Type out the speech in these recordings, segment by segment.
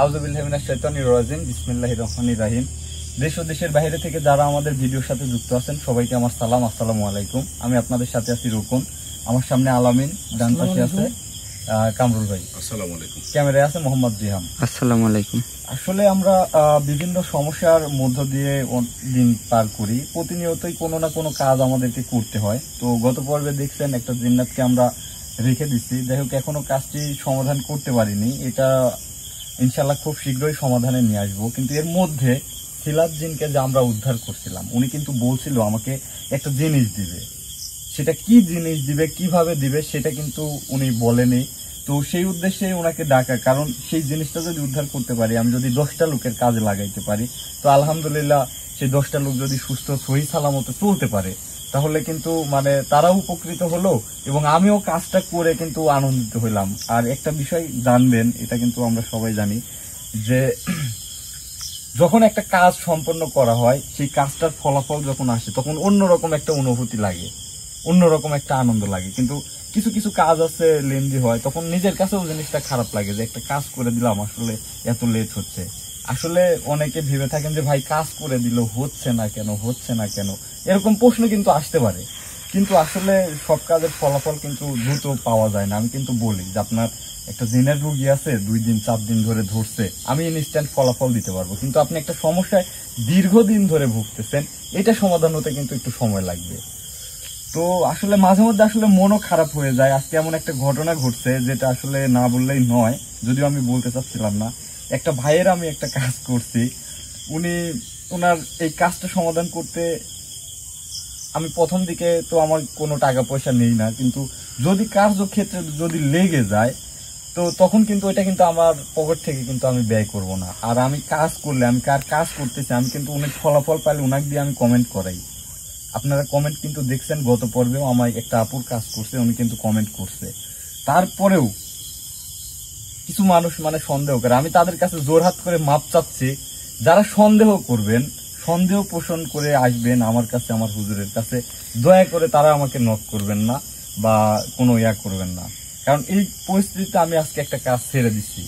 আউযুবিল্লাহি মিনাশ শাইতানির রাজিম বিসমিল্লাহির রহমানির রহিম। দেশ ও দেশের বাইরে থেকে যারা আমাদের ভিডিওর সাথে যুক্ত আছেন সবাইকে আমার সালাম, আসসালামু আলাইকুম। আমি আপনাদের সাথে আছি রুকন, আমার সামনে আলামিন, ডান পাশে আছে কামরুল ভাই, আসসালামু আলাইকুম। ক্যামেরায় আছে মোহাম্মদ জিহাম, আসসালামু আলাইকুম। আসলে আমরা বিভিন্ন সমস্যার মধ্য দিয়ে দিন পার করি, প্রতিনিয়তই কোনো না কোনো কাজ আমাদেরকে করতে হয়। তো গত পর্বে দেখছেন একটা জিন্নাতকে আমরা রেখে দিচ্ছি, যাই হোক এখনো কাজটি সমাধান করতে পারিনি। এটা ইনশাল্লাহ খুব শীঘ্রই সমাধানে নিয়ে আসবো। কিন্তু এর মধ্যে সিলাত জিনকে যে আমরা উদ্ধার করছিলাম, উনি কিন্তু বলছিল আমাকে একটা জিনিস দিবে, সেটা কি জিনিস দিবে, কিভাবে দিবে সেটা কিন্তু উনি বলেনি। তো সেই উদ্দেশ্যে ওনাকে ডাকা, কারণ সেই জিনিসটা যদি উদ্ধার করতে পারি, আমি যদি 10টা লোকের কাজে লাগাইতে পারি, তো আলহামদুলিল্লাহ সেই 10টা লোক যদি সুস্থ সহি সালামতে চলতে পারে, তাহলে কিন্তু মানে তারাও উপকৃত হলো এবং আমিও কাজটা করে কিন্তু আনন্দিত হইলাম। আর একটা বিষয় জানবেন, এটা কিন্তু আমরা সবাই জানি যে যখন একটা কাজ সম্পন্ন করা হয়, সেই কাজটার ফলাফল যখন আসে তখন অন্যরকম একটা অনুভূতি লাগে, অন্যরকম একটা আনন্দ লাগে। কিন্তু কিছু কিছু কাজ আছে লেন্দি হয়, তখন নিজের কাছেও জিনিসটা খারাপ লাগে যে একটা কাজ করে দিলাম, আসলে এত লেট হচ্ছে। আসলে অনেকে ভেবে থাকেন যে ভাই কাজ করে দিল, হচ্ছে না কেন, হচ্ছে না কেন, এরকম প্রশ্ন কিন্তু আসতে পারে। কিন্তু আসলে সব কাজের ফলাফল কিন্তু দ্রুত পাওয়া যায় না। আমি কিন্তু বলি যে আপনার একটা জিনের রোগী আছে, 2 দিন 4 দিন ধরে ধরছে, আমি ইনস্ট্যান্ট ফলাফল দিতে পারবো। কিন্তু আপনি একটা সমস্যায় দীর্ঘদিন ধরে ভুগতেছেন, এটা সমাধান হতে কিন্তু একটু সময় লাগবে। তো আসলে মাঝে মধ্যে আসলে মনও খারাপ হয়ে যায়। আজকে এমন একটা ঘটনা ঘটছে যেটা আসলে না বললেই নয়, যদিও আমি বলতে চাচ্ছিলাম না। একটা ভাইয়ের আমি একটা কাজ করছি, উনি ওনার এই কাজটা সমাধান করতে, আমি প্রথম দিকে তো আমার কোনো টাকা পয়সা নেই না, কিন্তু যদি কার্যক্ষেত্রে যদি লেগে যায় তো তখন কিন্তু এটা কিন্তু আমার পকেট থেকে কিন্তু আমি ব্যয় করব না। আর আমি কাজ করলে, আমি কার কাজ করতেছি, আমি কিন্তু অনেক ফলাফল পাইলে ওনাকে দিয়ে আমি কমেন্ট করাই। আপনারা কমেন্ট কিন্তু দেখছেন, গত পর্বেও আমার একটা আপুর কাজ করছে, উনি কিন্তু কমেন্ট করছে। তারপরেও কিছু মানুষ মানে সন্দেহ করে, আমি তাদের কাছে জোরহাত করে মাপ চাচ্ছি, যারা সন্দেহ করবেন, সন্দেহ পোষণ করে আসবেন আমার কাছে, আমার হুজুরের কাছে, দয়া করে তারা আমাকে নক করবেন না বা কোনো করবেন না। কারণ এই পরিস্থিতিতে আমি আজকে একটা কাজ ছেড়ে দিচ্ছি।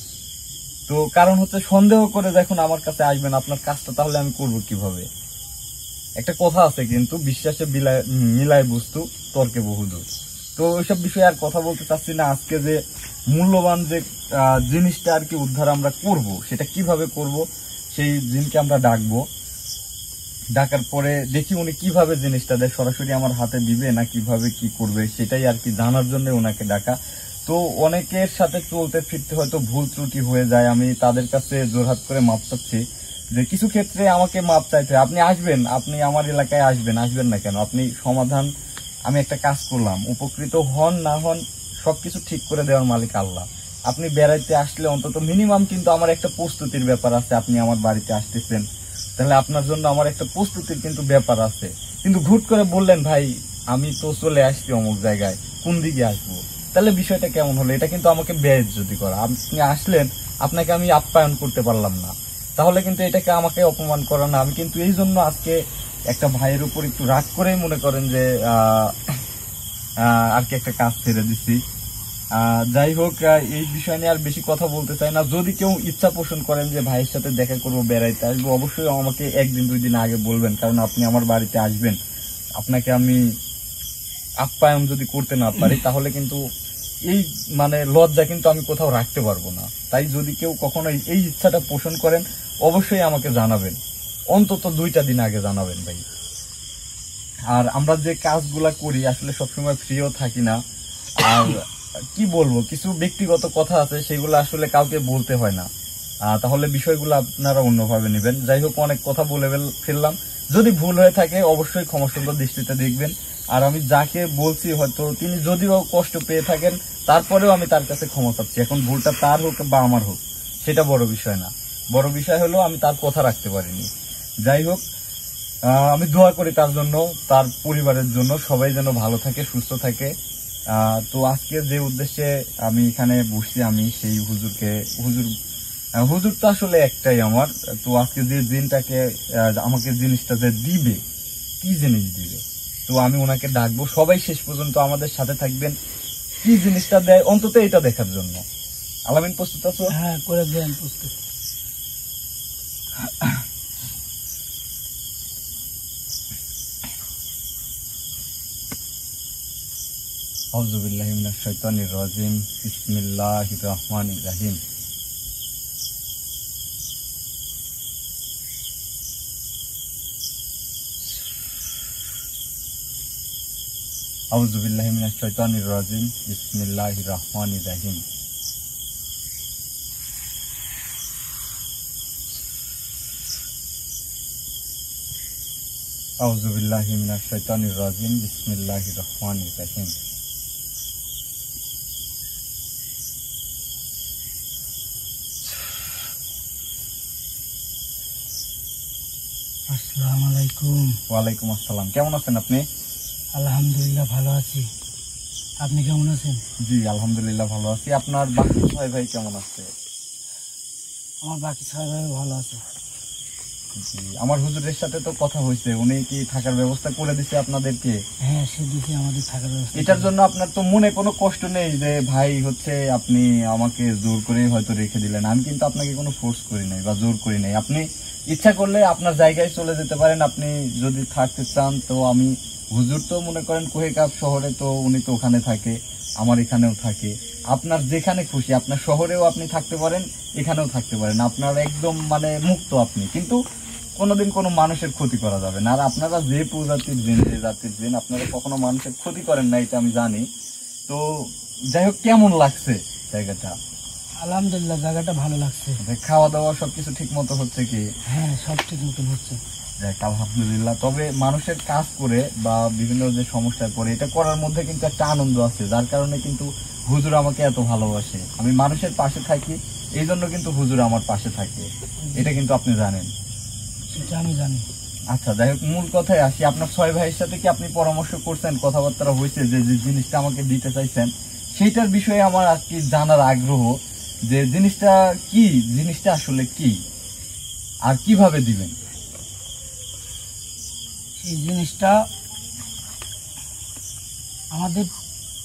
তো কারণ হচ্ছে সন্দেহ করে যখন আমার কাছে আসবেন আপনার কাজটা, তাহলে আমি করব কিভাবে? একটা কথা আছে কিন্তু, বিশ্বাসে মিলায় বস্তু, তর্কে বহুদূর। তো ওইসব বিষয়ে আর কথা বলতে চাচ্ছি না। আজকে যে মূল্যবান যে জিনিসটা আর কি উদ্ধার আমরা করব, সেটা কিভাবে করব, সেই জিনকে আমরা ডাকবো। ডাকার পরে দেখি উনি কিভাবে জিনিসটা দেয়, সরাসরি আমার হাতে দিবে না কিভাবে কি করবে, সেটাই আর কি জানার জন্য ওনাকে ডাকা। তো অনেকের সাথে চলতে ফিরতে হয়তো ভুল ত্রুটি হয়ে যায়, আমি তাদের কাছে জোরহাত করে মাপ চাচ্ছি যে কিছু ক্ষেত্রে আমাকে মাপ চাইতে হয়। আপনি আসবেন, আপনি আমার এলাকায় আসবেন, আসবেন না কেন, আপনি সমাধান, আমি একটা কাজ করলাম, উপকৃত হন না হন সবকিছু ঠিক করে দেওয়ার মালিক আল্লাহ। আপনি বেড়াইতে আসলে অন্তত মিনিমাম কিন্তু আমার একটা প্রস্তুতির ব্যাপার আছে। আপনি আমার বাড়িতে আসতেছেন, তাহলে আপনার জন্য আমার একটা প্রস্তুতির কিন্তু ব্যাপার আছে। কিন্তু হুট করে বললেন ভাই আমি তো চলে আসছি অমুক জায়গায়, কোন দিকে আসবো, তাহলে বিষয়টা কেমন হলো? এটা কিন্তু আমাকে বেইজ্জতি করা। আপনি আসলেন, আপনাকে আমি আপ্যায়ন করতে পারলাম না, তাহলে কিন্তু এটাকে আমাকে অপমান করা না? আমি কিন্তু এই জন্য আজকে একটা ভাইয়ের উপর একটু রাগ করেই মনে করেন যে আর কি একটা কাজ ছেড়ে দিচ্ছি। যাই হোক, এই বিষয় নিয়ে আর বেশি কথা বলতে চাই না। যদি কেউ ইচ্ছা পোষণ করেন যে ভাইয়ের সাথে দেখা করবো, বেড়াইতে আসবো, অবশ্যই আমাকে 1 দিন 2 দিন আগে বলবেন, কারণ আপনি আমার বাড়িতে আসবেন, আপনাকে আমি আপ্যায়ন যদি করতে না পারি তাহলে কিন্তু এই মানে লজ্জা কিন্তু আমি কোথাও রাখতে পারবো না। তাই যদি কেউ কখনো এই ইচ্ছাটা পোষণ করেন, অবশ্যই আমাকে জানাবেন, অন্তত 2টা দিন আগে জানাবেন ভাই। আর আমরা যে কাজগুলা করি আসলে সবসময় ফ্রিও থাকি না। আর কি বলবো, কিছু ব্যক্তিগত কথা আছে, সেগুলো আসলে কাউকে বলতে হয় না, তাহলে বিষয়গুলো আপনারা অন্যভাবে নেবেন। যাই হোক, অনেক কথা বলে ফেললাম, যদি ভুল হয়ে থাকে অবশ্যই ক্ষমাসুন্দর দৃষ্টিতে দেখবেন। আর আমি যাকে বলছি হয়তো তিনি যদিও কষ্ট পেয়ে থাকেন, তারপরেও আমি তার কাছে ক্ষমা চাচ্ছি। এখন ভুলটা তার হোক বা আমার হোক, সেটা বড় বিষয় না, বড় বিষয় হলো আমি তার কথা রাখতে পারিনি। যাই হোক, আমি দোয়া করি তার জন্য, তার পরিবারের জন্য, সবাই যেন ভালো থাকে, সুস্থ থাকে। তো আজকে যে উদ্দেশ্যে আমি এখানে বসছি, আমি সেই হুজুর তো আসলে একটাই আমার। তো আজকে যে জিনটাকে আমাকে জিনিসটা যে দিবে, কি জিনিস দিবে, তো আমি ওনাকে ডাকবো। সবাই শেষ পর্যন্ত আমাদের সাথে থাকবেন, কি জিনিসটা দেয় অন্তত এটা দেখার জন্য। আলামিন প্রস্তুত আছো? হ্যাঁ, করে দেন প্রস্তুত। আউযু বিল্লাহি মিনাশ শাইতানির রাজিম বিসমিল্লাহির রহমানির রহিম আউযু বিল্লাহি মিনাশ শাইতানির রাজিম বিসমিল্লাহির রহমানির রহিম আউযু বিল্লাহি মিনাশ শাইতানির রাজিম বিসমিল্লাহির রহমানির রহিম আসসালামু আলাইকুম। ওয়ালাইকুম আসসালাম। কেমন আছেন আপনি? আলহামদুলিল্লাহ ভালো আছি, আপনি কেমন আছেন? জি আলহামদুলিল্লাহ ভালো আছি। আপনার বাকি ছয় ভাই কেমন আছে? আমার বাকি ছয় ভাই ভালো আছে। জি আমার হুজুরের সাথে তো কথা হয়েছে, উনি কি থাকার ব্যবস্থা করে দিছে আপনাদেরকে? হ্যাঁ, সে দিকে আমাদের থাকার ব্যবস্থা। এটার জন্য আপনার তো মনে কোনো কষ্ট নেই যে ভাই হচ্ছে আপনি আমাকে জোর করে হয়তো রেখে দিলেন? আমি কিন্তু আপনাকে কোনো ফোর্স করি নাই বা জোর করি নাই। আপনি ইচ্ছা করলে আপনার জায়গায় চলে যেতে পারেন। আপনি যদি থাকতে চান তো আমি হুজুর তো মনে করেন কোহেকাপ শহরে, তো উনি তো ওখানে থাকে, আমার এখানেও থাকে। আপনার যেখানে খুশি, আপনার শহরেও আপনি থাকতে পারেন, এখানেও থাকতে পারেন। আপনার একদম মানে মুক্ত আপনি, কিন্তু কোনোদিন কোনো মানুষের ক্ষতি করা যাবে না। আর আপনারা যে প্রজাতির জিন, যে জাতির জিন, আপনারা কখনো মানুষের ক্ষতি করেন না, এটা আমি জানি। তো যাই হোক, কেমন লাগছে জায়গাটা? আলহামদুলিল্লাহ জায়গাটা ভালো লাগছে। খাওয়া দাওয়া সবকিছু ঠিক মতো হচ্ছে কি? হ্যাঁ, সব ঠিক মতন হচ্ছে। যাক আলহামদুলিল্লাহ। তবে মানুষের কাজ করে বা বিভিন্ন যে সমস্যায় পড়ে, এটা করার মধ্যে কিন্তু একটা আনন্দ আছে, যার কারণে কিন্তু হুজুর আমাকে এত ভালোবাসে। আমি মানুষের পাশে থাকি, এই জন্য কিন্তু হুজুর আমার পাশে থাকে, এটা কিন্তু আপনি জানেন। সেটা আমি জানি। আচ্ছা যাই হোক, মূল কথায় আসি। আপনার ছয় ভাইয়ের সাথে কি আপনি পরামর্শ করছেন, কথাবার্তা হয়েছে যে যে জিনিসটা আমাকে দিতে চাইছেন সেইটার বিষয়ে আমার আর কি জানার আগ্রহ, যে জিনিসটা কি, জিনিসটা আসলে কি আর কিভাবে দিবেন? সেই জিনিসটা আমাদের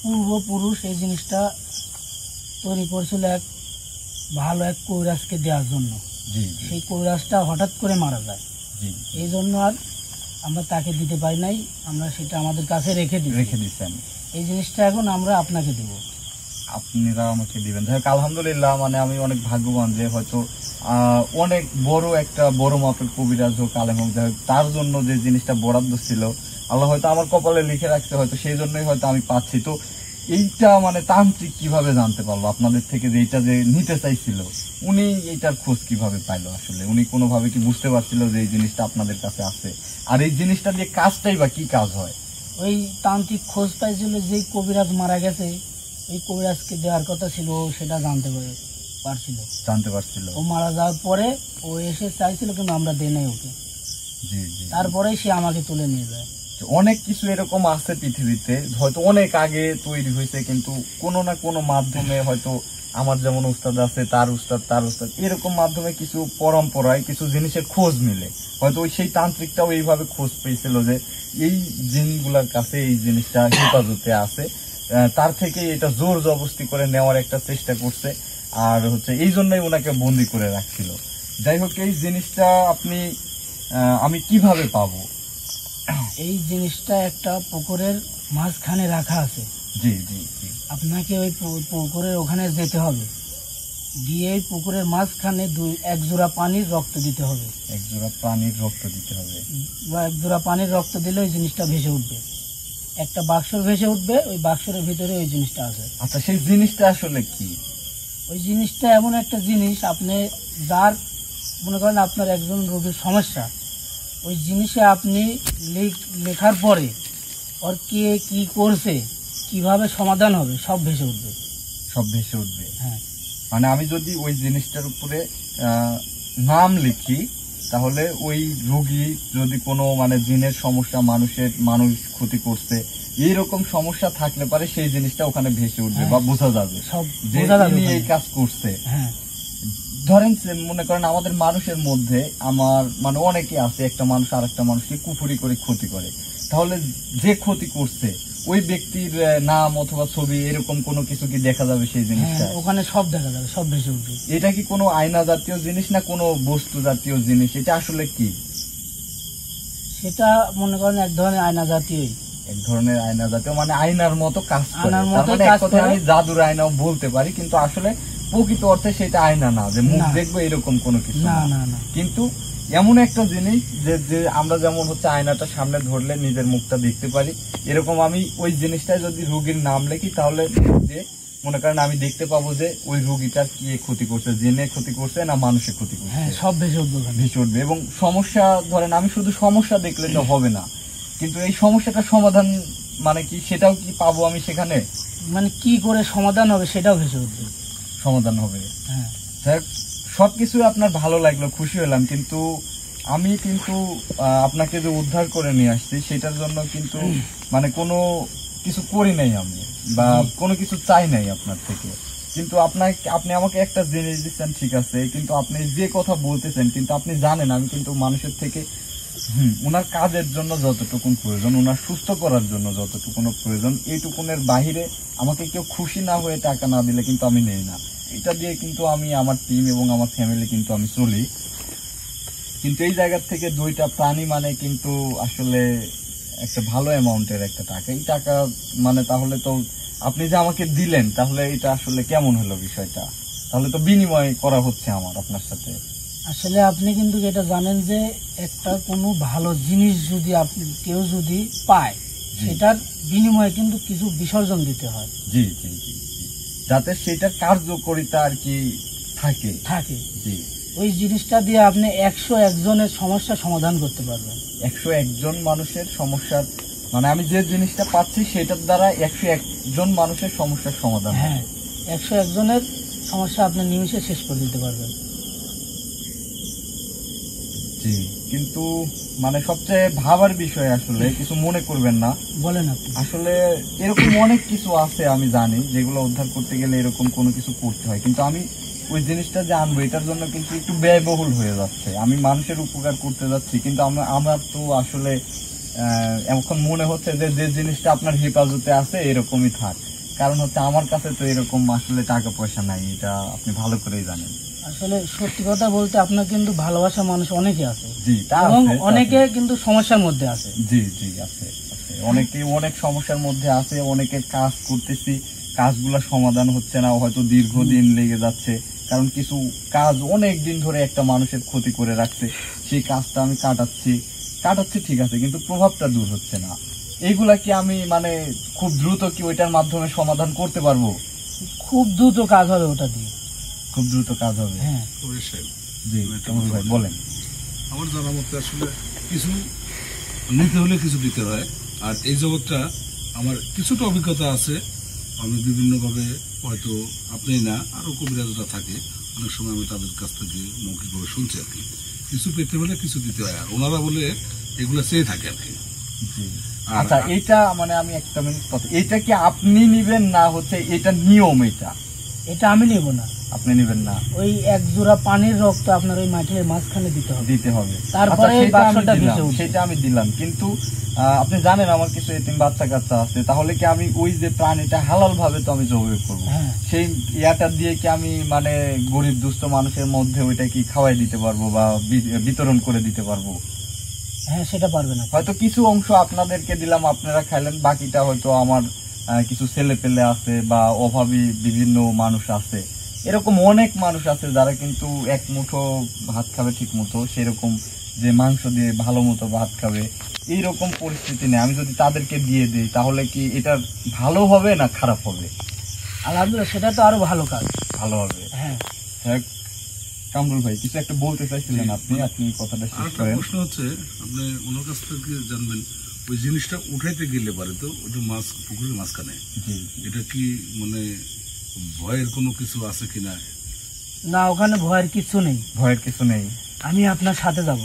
পূর্বপুরুষ এই জিনিসটা তৈরি করেছিল এক ভালো এক কবিরাজকে দেওয়ার জন্য। জি সেই কবিরাজটা হঠাৎ করে মারা যায়, জি এই জন্য আর আমরা তাকে দিতে পারি নাই। আমরা সেটা আমাদের কাছে রেখে দিচ্ছেন। এই জিনিসটা এখন আমরা আপনাকে দেব, আপনারা আমাকে দিবেন। যাই হোক আলহামদুলিল্লাহ, মানে আমি অনেক ভাগ্যবান যে হয়তো অনেক বড় মাপের কবিরাজ হোক, আলেম হোক, যাই হোক, তার জন্য যে জিনিসটা বরাদ্দ ছিল আল্লাহ হয়তো আমার কপালে লিখে রাখছে, হয়তো সেই জন্যই হয়তো আমি পাচ্ছি। তো এইটা মানে তান্ত্রিক কিভাবে জানতে পারলো আপনাদের থেকে যে এইটা যে নিতে চাইছিল, উনি এইটার খোঁজ কিভাবে পাইলো? আসলে উনি কোনোভাবে কি বুঝতে পারছিল যে এই জিনিসটা আপনাদের কাছে আছে? আর এই জিনিসটা দিয়ে কাজটাই বা কি কাজ হয়? ওই তান্ত্রিক খোঁজ পাইছিল যে কবিরাজ মারা গেছে, ওই কবিরাজকে দেওয়ার কথা ছিল, সেটা জানতে পারছিল। ও মারা যাওয়ার পরে ও এসে চাইছিল, কিন্তু আমরা দেই নাই ওকে। জি জি। তারপরে সে আমাকে তুলে নিয়ে যায়। অনেক কিছু এরকম আছে পৃথিবীতে, হয়তো অনেক আগে তৈরি হয়েছে, কিন্তু কোনো না কোনো মাধ্যমে, হয়তো আমার যেমন উস্তাদ আছে, তার উস্তাদ, এরকম মাধ্যমে কিছু পরম্পরায় কিছু জিনিসের খোঁজ মিলে। হয়তো ওই সেই তান্ত্রিকটাও এইভাবে খোঁজ পেয়েছিল যে এই জিনগুলার কাছে এই জিনিসটা হেফাজতে আছে, তার থেকে এটা জোর জবরদস্তি করে নেওয়ার একটা চেষ্টা করছে, আর হচ্ছে এই জন্যই ওনাকে বন্দি করে রাখছিল। যাই হোক, এই জিনিসটা আমি কিভাবে পাবো? এই জিনিসটা একটা পুকুরের মাঝখানে রাখা আছে। জি জি জি। আপনাকে ওই পুকুরের ওখানে যেতে হবে, গিয়ে পুকুরের মাঝখানে এক জোড়া পানির রক্ত দিতে হবে। এক জোড়া পানির রক্ত দিতে হবে, বা এক জোড়া পানির রক্ত দিলে ওই জিনিসটা ভেসে উঠবে, একটা বাক্সর ভেসে উঠবে, ওই বাক্সের ভিতরে ওই জিনিসটা আছে। আচ্ছা, সেই জিনিসটা আসলে কি? ওই জিনিসটা এমন একটা জিনিস, আপনি যার মনে করেন আপনার একজন রোগীর সমস্যা, ওই জিনিসে আপনি লেখার পরে ওর কে কি করছে, কিভাবে সমাধান হবে, সব ভেসে উঠবে। সব ভেসে উঠবে? হ্যাঁ। মানে আমি যদি ওই জিনিসটার উপরে নাম লিখি, তাহলে ওই রোগী যদি কোনো মানে জিনের সমস্যা, মানুষ ক্ষতি করছে, এইরকম সমস্যা থাকলে পারে সেই জিনিসটা ওখানে ভেসে উঠবে বা বোঝা যাবে যে তিনি এই কাজ করছে। হ্যাঁ। ধরেন মনে করেন আমাদের মানুষের মধ্যে আমার মানে অনেকে আছে, একটা মানুষ আর একটা মানুষকে কুফুরি করে ক্ষতি করে, তাহলে যে ক্ষতি করছে ওই ব্যক্তির নাম অথবা ছবি এরকম কোনো কিছু কি দেখা যাবে সেই জিনিসটা? হ্যাঁ, ওখানে সব দেখা যাবে, সব ভেসে উঠবে। এটা কি কোনো আয়না জাতীয় জিনিস না কোনো বস্তু জাতীয় জিনিস? এটা আসলে কি? সেটা মনে করেন এক ধরনের আয়না জাতীয়। এক ধরনের আয়না জাতীয়, মানে আয়নার মতো কাজ করে। আয়নার তার মতো মানে এক কাজ কথায় করে। আমি জাদুর আয়নাও বলতে পারি, কিন্তু আসলে প্রকৃত অর্থে সেটা আয়না না, যে মুখ না। দেখবো এরকম কোনো কিছু না না। না না, কিন্তু এমন একটা জিনিস যে যে আমরা যেমন হচ্ছে আয়নাটা সামনে ধরলে নিজের মুখটা দেখতে পারি, এরকম আমি ওই জিনিসটা যদি রোগীর নাম লিখি তাহলে যে মনে করেন আমি দেখতে পাবো যে ওই রোগীটার কি ক্ষতি করছে, জেনে ক্ষতি করছে না মানুষের ক্ষতি করছে, হ্যাঁ সব ভেসে উঠবে ওখানে। ভেসে উঠবে। এবং সমস্যা, ধরেন আমি শুধু সমস্যা দেখলে তো হবে না, কিন্তু এই সমস্যাটার সমাধান মানে কি সেটাও কি পাবো আমি সেখানে? মানে কি করে সমাধান হবে সেটাও ভেসে উঠবে। সমাধান হবে। হ্যাঁ, যাক, সবকিছু আপনার ভালো লাগলো, খুশি হলাম, কিন্তু আমি কিন্তু আপনাকে যে উদ্ধার করে নিয়ে আসছি সেটার জন্য কিন্তু মানে কোনো কিছু করি নাই আমি, বা কোনো কিছু চাই নাই আপনার থেকে। কিন্তু আপনি আমাকে একটা জিনিস দিচ্ছেন, ঠিক আছে, কিন্তু আপনি যে কথা বলতেছেন, কিন্তু আপনি জানেন আমি কিন্তু মানুষের থেকে ওনার কাজের জন্য যতটুকুন প্রয়োজন, ওনার সুস্থ করার জন্য যতটুকুন প্রয়োজন, এইটুকুনের বাহিরে আমাকে কেউ খুশি না হয়ে টাকা না দিলে কিন্তু আমি নেই না। এটা দিয়ে কিন্তু আমি আমার টিম এবং আমার ফ্যামিলি কিন্তু আমি চলি। কিন্তু এই জায়গা থেকে 2টা প্রাণী মানে কিন্তু আসলে একটা ভালো অ্যামাউন্টের একটা টাকা। এই টাকা মানে তাহলে তো আপনি যে আমাকে দিলেন, তাহলে এটা আসলে কেমন হলো বিষয়টা? তাহলে তো বিনিময় করা হচ্ছে আমার আপনার সাথে। আসলে আপনি কিন্তু এটা জানেন যে একটা কোনো ভালো জিনিস যদি আপনি কেউ যদি পায়, সেটার বিনিময়ে কিন্তু কিছু বিসর্জন দিতে হয়। জি জি জি জি, যাতে সেটার কার্যকারিতা আর কি থাকে। জি, ওই জিনিসটা দিয়ে আপনি 101 জনের সমস্যা সমাধান করতে পারবেন। 101 জন মানুষের সমস্যার, মানে আমি যে জিনিসটা পাচ্ছি সেটার দ্বারা 101 জন মানুষের সমস্যার সমাধান। হ্যাঁ, 101 জনের সমস্যা আপনি নিমিষে শেষ করে দিতে পারবেন। জি, কিন্তু মানে সবচেয়ে ভাবার বিষয়, আসলে কিছু মনে করবেন না, বলেন আপনি। আসলে এরকম অনেক কিছু আছে আমি জানি, যেগুলো উদ্ধার করতে গেলে এরকম কোনো কিছু করতে হয়, কিন্তু আমি ওই জিনিসটা যে আনবো এটার জন্য কিন্তু একটু ব্যয়বহুল হয়ে যাচ্ছে। আমি মানুষের উপকার করতে যাচ্ছি, কিন্তু আমার তো আসলে এখন মনে হচ্ছে যে যে জিনিসটা আপনার হেফাজতে আছে এরকমই থাক, কারণ হচ্ছে আমার কাছে তো এরকম আসলে টাকা পয়সা নাই, এটা আপনি ভালো করেই জানেন। আসলে সত্যি কথা বলতে আপনার কিন্তু ভালোবাসা মানুষ অনেকে আছে, জি, তা এবং আছে, তা অনেকে আছে। কিন্তু সমস্যার মধ্যে আছে। জি জি, আছে আছে, অনেকে অনেক সমস্যার মধ্যে আছে, অনেকের কাজ করতেছি, কাজগুলো সমাধান হচ্ছে না, হয়তো দীর্ঘদিন লেগে যাচ্ছে, কারণ কিছু কাজ অনেক দিন ধরে একটা মানুষের ক্ষতি করে রাখছে, সেই কাজটা আমি কাটাচ্ছি ঠিক আছে, কিন্তু প্রভাবটা দূর হচ্ছে না। এইগুলা কি আমি মানে খুব দ্রুত কি ওইটার মাধ্যমে সমাধান করতে পারবো? খুব দ্রুত কাজ হবে ওটা দিয়ে। খুব দ্রুত কাজ হবে। হ্যাঁ, জি, কামরুল ভাই বলেন। আমার জানার মতে আসলে কিছু নিতে হলে কিছু দিতে হয়। আর এই জগৎটা আমার কিছুটা অভিজ্ঞতা আছে, আমি বিভিন্নভাবে, হয়তো আপনি না আরো কবিরাজরা থাকে, অনেক সময় আমি তাদের কাছ থেকে মৌখিকভাবে শুনছি আর কি, কিছু পেতে হলে কিছু দিতে হয়, আর ওনারা বলে এগুলা চেয়ে থাকে আর কি। জি, আচ্ছা, এটা মানে আমি একটা মিনিট কথা, এটা কি আপনি নিবেন না হচ্ছে এটা নিয়ম? এটা আমি নেব না, আপনি নিবেন না? ওই এক জোড়া পানির রক্ত আপনার ওই মাটির মাঝখানে দিতে হবে। তারপরে আচ্ছা, এই বাক্সটা ভেসে উঠবে। সেটা আমি দিলাম, কিন্তু আপনি জানেন আমার কিছু এতিম বাচ্চা কাচ্চা আছে, তাহলে কি আমি ওই যে প্রাণীটা হালাল ভাবে তো আমি জবাই করবো, হ্যাঁ, সেই ইয়াটা দিয়ে কি আমি মানে গরিব দুস্থ মানুষের মধ্যে ওইটা কি খাওয়াই দিতে পারবো বা বিতরণ করে দিতে পারবো? হ্যাঁ, সেটা পারবে না। হয়তো কিছু অংশ আপনাদেরকে দিলাম, আপনারা খাইলেন, বাকিটা হয়তো আমার কিছু ছেলে পেলে আছে বা অভাবী বিভিন্ন মানুষ আছে, এরকম অনেক মানুষ আছে যারা কিন্তু এক মুঠো ভাত খাবে ঠিক মতো, সেরকম যে মাংস দিয়ে ভালো মতো ভাত খাবে, এইরকম পরিস্থিতি নেই। আমি যদি তাদেরকে দিয়ে দিই তাহলে কি এটা ভালো হবে না খারাপ হবে? আলহামদুলিল্লাহ, সেটা তো আরো ভালো কাজ। ভালো হবে। হ্যাঁ, কামরুল ভাই কিছু একটা বলতে চাইছিলেন আপনি কথাটা শেষ আরেকটা করেন। প্রশ্ন হচ্ছে, আপনি ওনার কাছ থেকে জানবেন ওই জিনিসটা উঠাইতে গেলে পারে তো ওই যে মাছ পুকুরের মাঝখানে, জি, এটা কি মানে ভয়ের কোনো কিছু আছে কিনা? না, ওখানে ভয়ের কিছু নেই, ভয়ের কিছু নেই। আমি আপনার সাথে যাব।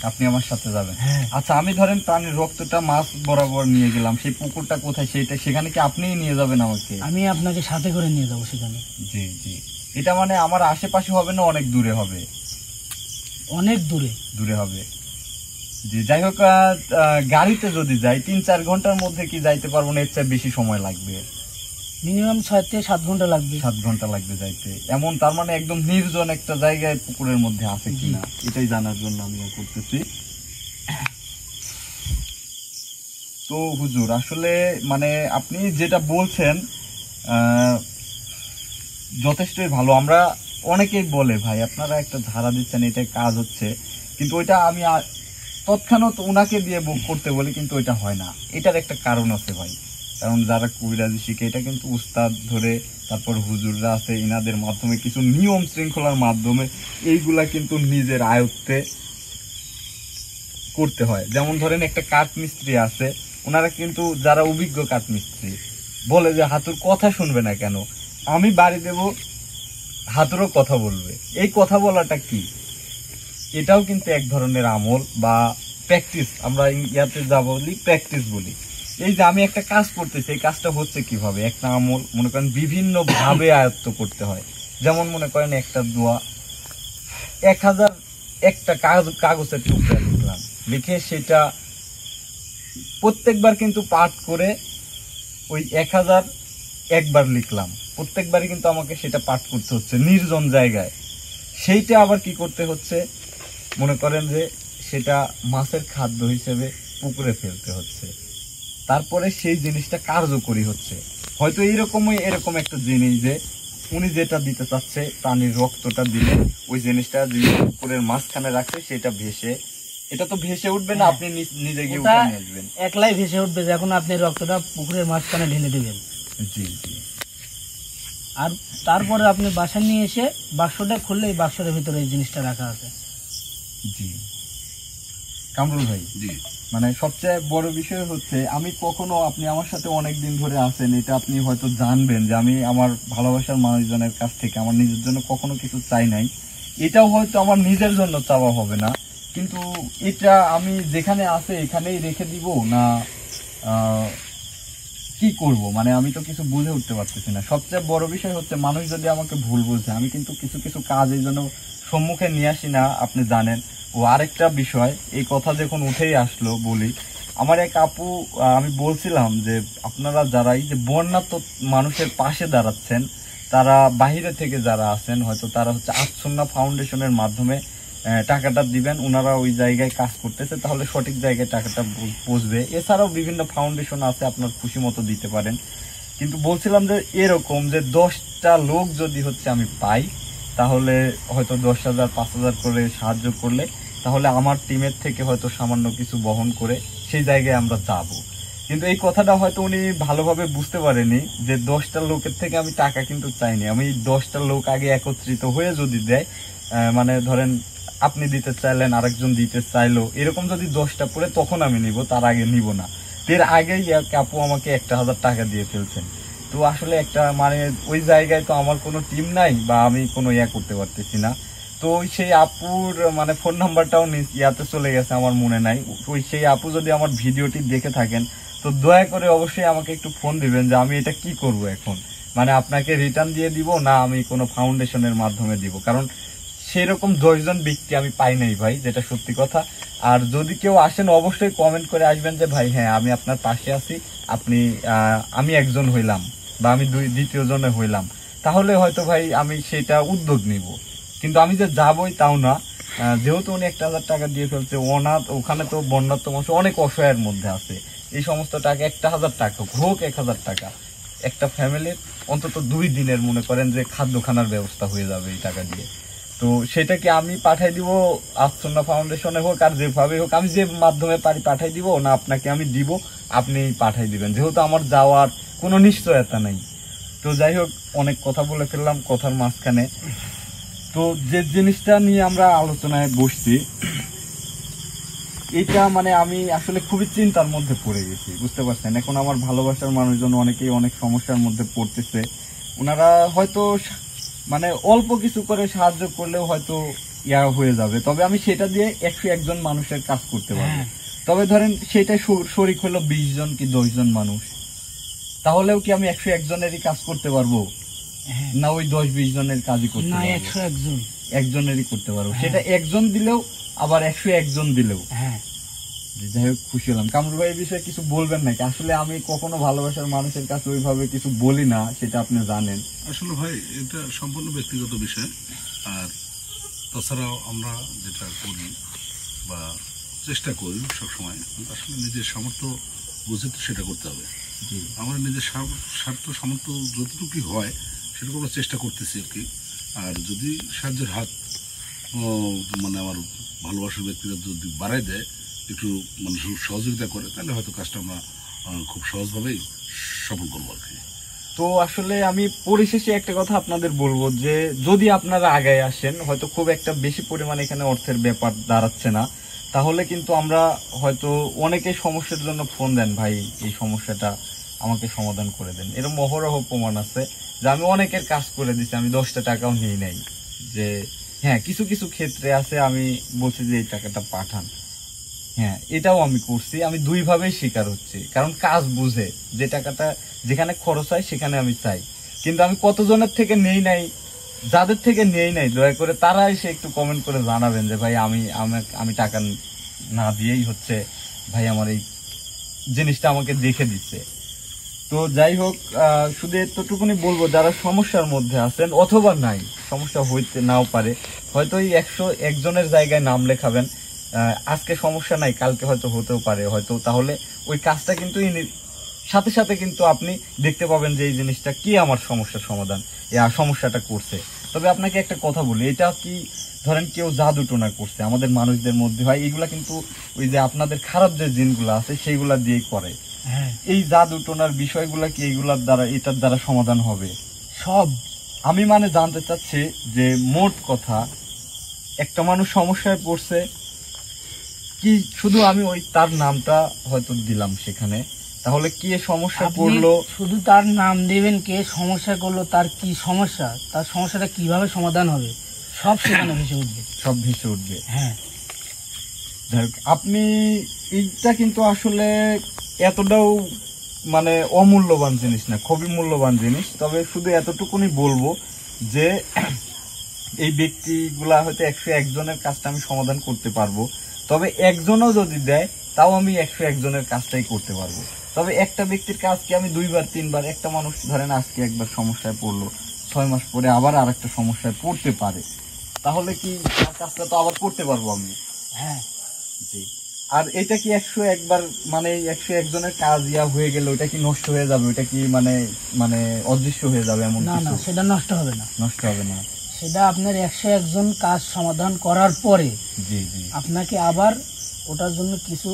আপনি আমার সাথে যাবেন? হ্যাঁ। আচ্ছা, আমি ধরেন প্রাণীর রক্তটা মাছ বরাবর নিয়ে গেলাম, সেই পুকুরটা কোথায় সেখানে কি আপনিই নিয়ে যাবেন আমাকে? আমি আপনাকে সাথে করে নিয়ে যাব সেখানে। জি জি, এটা মানে আমার আশেপাশে হবে না অনেক দূরে হবে? অনেক দূরে হবে। জি, যাই হোক, গাড়িতে যদি যাই 3-4 ঘন্টার মধ্যে কি যাইতে পারবো না, এর চেয়ে বেশি সময় লাগবে? মিনিমাম 6 থেকে 7 ঘন্টা লাগবে। 7 ঘন্টা লাগবে যাইতে, এমন তার মানে একদম নির্জন একটা জায়গায় পুকুরের মধ্যে আছে কিনা এটাই জানার জন্য আমি করতেছি। তো হুজুর, আসলে মানে আপনি যেটা বলছেন যথেষ্টই ভালো। আমরা অনেকেই বলে ভাই আপনারা একটা ধারা দিচ্ছেন, এটা কাজ হচ্ছে, কিন্তু ওইটা আমি তৎক্ষণাৎ ওনাকে দিয়ে বুক করতে বলি, কিন্তু ওইটা হয় না। এটার একটা কারণ আছে ভাই, কারণ যারা কবিরাজি শিখে এটা কিন্তু উস্তাদ ধরে, তারপর হুজুররা আছে, ইনাদের মাধ্যমে কিছু নিয়ম শৃঙ্খলার মাধ্যমে এইগুলা কিন্তু নিজের আয়ত্তে করতে হয়। যেমন ধরেন একটা কাঠ মিস্ত্রি আছে, ওনারা কিন্তু যারা অভিজ্ঞ কাঠ মিস্ত্রি বলে যে হাতুর কথা শুনবে না কেন, আমি বাড়ি দেব হাতুরও কথা বলবে। এই কথা বলাটা কি, এটাও কিন্তু এক ধরনের আমল বা প্র্যাকটিস, আমরা ইয়াতে যা বলি প্র্যাকটিস বলি। এই যে আমি একটা কাজ করতেছি, এই কাজটা হচ্ছে কিভাবে, একটা আমল মনে করেন বিভিন্ন ভাবে আয়ত্ত করতে হয়। যেমন মনে করেন একটা দোয়া 1000 একটা কাগজের টুকরা লিখলাম, লিখে সেটা প্রত্যেকবার কিন্তু পাঠ করে ওই 1000 একবার লিখলাম, প্রত্যেকবারই কিন্তু আমাকে সেটা পাঠ করতে হচ্ছে নির্জন জায়গায়। সেইটা আবার কি করতে হচ্ছে, মনে করেন যে সেটা মাছের খাদ্য হিসেবে পুকুরে ফেলতে হচ্ছে, তারপরে সেই জিনিসটা কার্যকরী হচ্ছে। হয়তো এরকম একটা জিনিস যে উনি যেটা দিতে চাচ্ছে, প্রাণীর রক্তটা দিলে ওই জিনিসটা যে পুকুরের মাঝখানে রাখছে সেটা ভেসে, এটা তো ভেসে উঠবে না, আপনি নিজে গিয়ে উঠে নিয়ে আসবেন, একলাই ভেসে উঠবে যখন আপনি রক্তটা পুকুরের মাঝখানে ঢেলে দেবেন। জি জি। আর তারপরে আপনি বাসা নিয়ে এসে বাক্সটা খুললে এই বাক্সের ভিতরে এই জিনিসটা রাখা আছে। জি কামরুল ভাই, জি মানে সবচেয়ে বড় বিষয় হচ্ছে, আমি কখনো, আপনি আমার সাথে অনেক দিন ধরে আছেন, এটা আপনি হয়তো জানবেন যে আমি আমার ভালোবাসার মানুষজনের কাছ থেকে আমার নিজের জন্য কখনো কিছু চাই নাই। এটাও হয়তো আমার নিজের জন্য চাওয়া হবে না, কিন্তু এটা আমি যেখানে আছে এখানেই রেখে দিব না কি করব, মানে আমি তো কিছু বুঝে উঠতে পারতেছি না। সবচেয়ে বড় বিষয় হচ্ছে, মানুষ যদি আমাকে ভুল বুঝে, আমি কিন্তু কিছু কাজ এই জন্য সম্মুখে নিয়ে আসি না, আপনি জানেন। ও আরেকটা বিষয়, এই কথা যখন উঠেই আসলো বলি, আমার এক আপু, আমি বলছিলাম যে আপনারা যারা এই যে বন্যাত্ম মানুষের পাশে দাঁড়াচ্ছেন, তারা বাহিরে থেকে যারা আছেন, হয়তো তারা হচ্ছে আচ্ছন্ন ফাউন্ডেশনের মাধ্যমে টাকাটা দিবেন, ওনারা ওই জায়গায় কাজ করতেছে, তাহলে সঠিক জায়গায় টাকাটা পৌঁছবে। এছাড়াও বিভিন্ন ফাউন্ডেশন আছে, আপনার খুশি মতো দিতে পারেন। কিন্তু বলছিলাম যে এরকম যে 10টা লোক যদি হচ্ছে আমি পাই, তাহলে হয়তো 10,000 5,000 করে সাহায্য করলে, তাহলে আমার টিমের থেকে হয়তো সামান্য কিছু বহন করে সেই জায়গায় আমরা যাব। কিন্তু এই কথাটা হয়তো উনি ভালোভাবে বুঝতে পারেনি যে 10টা লোকের থেকে আমি টাকা কিন্তু চাইনি, আমি 10টা লোক আগে একত্রিত হয়ে যদি দেয়, মানে ধরেন আপনি দিতে চাইলেন, আরেকজন দিতে চাইলো, এরকম যদি 10টা পড়ে তখন আমি নিব, তার আগে নিব না। এর আগেই আপু আমাকে 1,000 টাকা দিয়ে ফেলছেন। তো আসলে একটা মানে ওই জায়গায় তো আমার কোনো টিম নাই, বা আমি কোনো করতে পারতেছি না। তো সেই আপুর মানে ফোন নাম্বারটাও ইয়াতে চলে গেছে, আমার মনে নাই। ওই সেই আপু যদি আমার ভিডিওটি দেখে থাকেন, তো দয়া করে অবশ্যই আমাকে একটু ফোন দিবেন যে আমি এটা কি করব এখন, মানে আপনাকে রিটার্ন দিয়ে দিব না আমি কোনো ফাউন্ডেশনের মাধ্যমে দিব, কারণ সেরকম 10 জন ব্যক্তি আমি পাই নাই ভাই, যেটা সত্যি কথা। আর যদি কেউ আসেন অবশ্যই কমেন্ট করে আসবেন যে ভাই হ্যাঁ আমি আপনার পাশে আছি, আপনি আমি একজন হইলাম বা আমি দ্বিতীয় জনে হইলাম, তাহলে হয়তো ভাই আমি সেটা উদ্যোগ নিব। কিন্তু আমি যে যাবই তাও না, যেহেতু উনি 1,000 টাকা দিয়ে ফেলছে, ওখানে তো বন্যাত্ম মানুষ অনেক অসহায়ের মধ্যে আছে, এই সমস্ত টাকা 1,000 টাকা হোক 1,000 টাকা একটা ফ্যামিলির অন্তত 2 দিনের মনে করেন যে খাদ্য খানার ব্যবস্থা হয়ে যাবে এই টাকা দিয়ে। তো সেটা কি আমি পাঠাই দিব আচ্ছন্ন ফাউন্ডেশনে হোক আর যেভাবে হোক, আমি যে মাধ্যমে পারি পাঠাই দিব, না আপনাকে আমি দিব, আপনি পাঠাই দিবেন, যেহেতু আমার যাওয়ার কোনো নিশ্চয়তা নেই। তো যাই হোক, অনেক কথা বলে ফেললাম কথার মাঝখানে। তো যে জিনিসটা নিয়ে আমরা আলোচনায় বসছি, এটা মানে আমি আসলে খুবই চিন্তার মধ্যে পড়ে গেছি, বুঝতে পারছেন। এখন আমার ভালোবাসার মানুষজন অনেকেই অনেক সমস্যার মধ্যে পড়তেছে, ওনারা হয়তো মানে অল্প কিছু করে সাহায্য করলেও হয়তো হয়ে যাবে, তবে আমি সেটা দিয়ে 101 জন মানুষের কাজ করতে পারবো। তবে ধরেন সেটা শরিক হলো 20 জন কি 10 জন মানুষ, তাহলেও কি আমি 101 জনেরই কাজ করতে পারবো, না ওই 10-20 জনের কাজই করতে পারবো? 101 জন একজনেরই করতে পারবো, সেটা একজন দিলেও আবার 101 জন দিলেও। যাই হোক, খুশি হলাম। কামরুল ভাই এই বিষয়ে কিছু বলবেন নাকি? আসলে আমি কখনো ভালোবাসার মানুষের কাছে ওইভাবে কিছু বলি না, সেটা আপনি জানেন। আসলে ভাই এটা সম্পূর্ণ ব্যক্তিগত বিষয়। আর তাছাড়াও আমরা যেটা করি বা চেষ্টা করি সবসময়, আসলে নিজের সামর্থ্য বুঝে তো সেটা করতে হবে। জি আমরা নিজের স্বার্থ সামর্থ্য যতটুকু হয় সেটুকু আমরা চেষ্টা করতেছি আর কি। আর যদি সাহায্যের হাত মানে আমার ভালোবাসার ব্যক্তিরা যদি বাড়ায় দেয়, একটু মানে সহযোগিতা করে, তাহলে হয়তো কাজটা আমরা খুব সহজভাবেই সফল করবো আর কি। তো আসলে আমি পরিশেষে একটা কথা আপনাদের বলবো যে যদি আপনারা আগায় আসেন, হয়তো খুব একটা বেশি পরিমাণে এখানে অর্থের ব্যাপার দাঁড়াচ্ছে না, তাহলে কিন্তু আমরা হয়তো অনেকে সমস্যার জন্য ফোন দেন, ভাই এই সমস্যাটা আমাকে সমাধান করে দেন। এরকম অহরহ প্রমাণ আছে যে আমি অনেকের কাজ করে দিচ্ছি, আমি 10টা টাকাও নিই নাই। যে হ্যাঁ, কিছু কিছু ক্ষেত্রে আছে আমি বলছি যে এই টাকাটা পাঠান, হ্যাঁ এটাও আমি করছি। আমি দুইভাবেই শিকার হচ্ছি, কারণ কাজ বুঝে যে টাকাটা যেখানে খরচ হয় সেখানে আমি চাই। কিন্তু আমি কতজনের থেকে নেই নাই, যাদের থেকে নেই নাই দয়া করে তারা এসে একটু কমেন্ট করে জানাবেন যে ভাই আমি টাকা না দিয়েই হচ্ছে ভাই আমার এই জিনিসটা আমাকে দেখে দিচ্ছে। তো যাই হোক, শুধু এতটুকুনি বলবো, যারা সমস্যার মধ্যে আছেন অথবা নাই, সমস্যা হইতে নাও পারে, হয়তো এই 101 জনের জায়গায় নাম লেখাবেন। আজকে সমস্যা নাই, কালকে হয়তো হতেও পারে, হয়তো তাহলে ওই কাজটা কিন্তু সাথে সাথে কিন্তু আপনি দেখতে পাবেন যে এই জিনিসটা কি আমার সমস্যার সমাধান, সমস্যাটা করছে। তবে আপনাকে একটা কথা বলি, এটা কি ধরেন কেউ জাদু টোনা করছে, আমাদের মানুষদের মধ্যে হয় এগুলা, কিন্তু ওই যে আপনাদের খারাপ যে জিনগুলো আছে সেইগুলা দিয়েই করে। হ্যাঁ, এই জাদু টোনার বিষয়গুলা কি এইগুলার দ্বারা, এটার দ্বারা সমাধান হবে? সব। আমি মানে জানতে চাচ্ছি যে মোট কথা, একটা মানুষ সমস্যায় পড়ছে, কি শুধু আমি ওই তার নামটা হয়তো দিলাম সেখানে, তাহলে কি এ সমস্যা আপনি পড়লো? শুধু তার নাম দেবেন, কে সমস্যা করলো, তার কি সমস্যা, তার সমস্যাটা কিভাবে সমাধান হবে, সব সেখানে ভেসে উঠবে। সব ভেসে উঠবে। হ্যাঁ, যাই হোক, আপনি এইটা কিন্তু আসলে এতটাও মানে অমূল্যবান জিনিস না, খুবই মূল্যবান জিনিস। তবে শুধু এতটুকুনি বলবো যে এই ব্যক্তিগুলা হয়তো 101 জনের কাজটা আমি সমাধান করতে পারবো, তবে একজনও যদি দেয় তাও আমি 101 জনের কাজটাই করতে পারবো। তবে একটা ব্যক্তির কাজকে আমি 2বার 3বার, একটা মানুষ ধরেন আজকে একবার সমস্যায় পড়লো, 6 মাস পরে আবার আর একটা সমস্যায় পড়তে পারে, তাহলে কি তার কাজটা তো আবার করতে পারবো আমি। হ্যাঁ। জি। আর এটা কি 101 বার মানে 101 জনের কাজ হয়ে গেলে ওটা কি নষ্ট হয়ে যাবে, ওটা কি মানে মানে অদৃশ্য হয়ে যাবে এমন না না, কিছু? সেটা নষ্ট হবে না। নষ্ট হবে না। সেটা আপনার 101 জন কাজ সমাধান করার পরে জি জি। আপনাকে আবার ওটার জন্য কিছু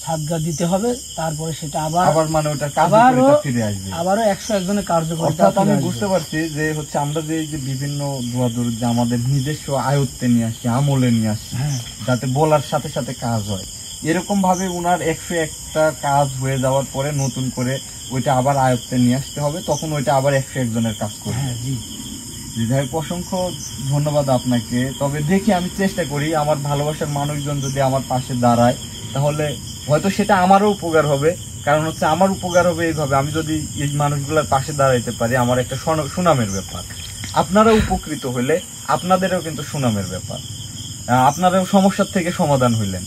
সাজগা দিতে হবে, তারপরে সেটা আবার মানে ওটা কার্যকারিতা ফিরে আসবে। আবারও 101 জনের কার্যকারিতা অর্থাৎ আমি ফিরে আসবে। বুঝতে পারছি যে হচ্ছে আমরা যে এই যে বিভিন্ন দোয়াদুর যে আমাদের নিজস্ব আয়ত্তে নিয়ে আসছি, আমলে নিয়ে আসছি, হ্যাঁ, যাতে বলার সাথে সাথে কাজ হয়, এরকম ভাবে উনার 101টা কাজ হয়ে যাওয়ার পরে নতুন করে ওইটা আবার আয়ত্তে নিয়ে আসতে হবে, তখন ওইটা আবার 101 জনের কাজ করবে। হ্যাঁ, জি। যাই হোক, অসংখ্য ধন্যবাদ আপনাকে। তবে দেখি, আমি চেষ্টা করি আমার ভালোবাসার মানুষজন যদি আমার পাশে দাঁড়ায় তাহলে হয়তো সেটা আমারও উপকার হবে। কারণ হচ্ছে আমার উপকার হবে এইভাবে, আমি যদি এই মানুষগুলোর পাশে দাঁড়াইতে পারি, আমার একটা সুনামের ব্যাপার। আপনারা উপকৃত হলে আপনাদেরও কিন্তু সুনামের ব্যাপার, আপনারাও সমস্যার থেকে সমাধান হইলেন।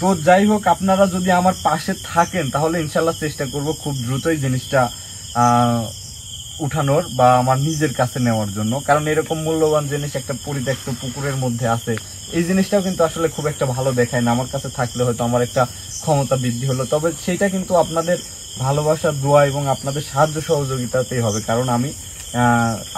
তো যাই হোক, আপনারা যদি আমার পাশে থাকেন তাহলে ইনশাল্লাহ চেষ্টা করব খুব দ্রুতই জিনিসটা উঠানোর বা আমার নিজের কাছে নেওয়ার জন্য। কারণ এরকম মূল্যবান জিনিস একটা পরিত্যক্ত পুকুরের মধ্যে আছে, এই জিনিসটাও কিন্তু আসলে খুব একটা ভালো দেখায় না। আমার কাছে থাকলে হয়তো আমার একটা ক্ষমতা বৃদ্ধি হলো, তবে সেটা কিন্তু আপনাদের ভালোবাসা, দোয়া এবং আপনাদের সাহায্য সহযোগিতাতেই হবে। কারণ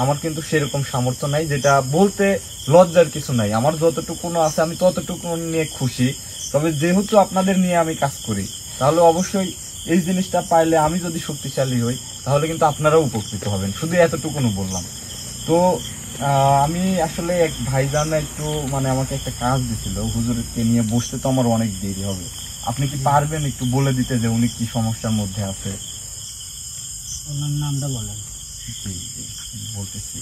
আমার কিন্তু সেরকম সামর্থ্য নাই, যেটা বলতে লজ্জার কিছু নাই। আমার যতটুকু আছে আমি ততটুকু নিয়ে খুশি। তবে যেহেতু আপনাদের নিয়ে আমি কাজ করি, তাহলে অবশ্যই এই জিনিসটা পাইলে আমি যদি শক্তিশালী হই তাহলে কিন্তু আপনারাও উপকৃত হবেন। শুধু এতটুকুনও বললাম। তো আমি আসলে এক ভাইজান একটু মানে আমাকে একটা কাজ দিছিল, হুজুরকে নিয়ে বসতে তো আমার অনেক দেরি হবে। আপনি কি পারবেন একটু বলে দিতে যে উনি কি সমস্যার মধ্যে আছে? ওনার নামটা বলেন। জি জি, বলতেছি।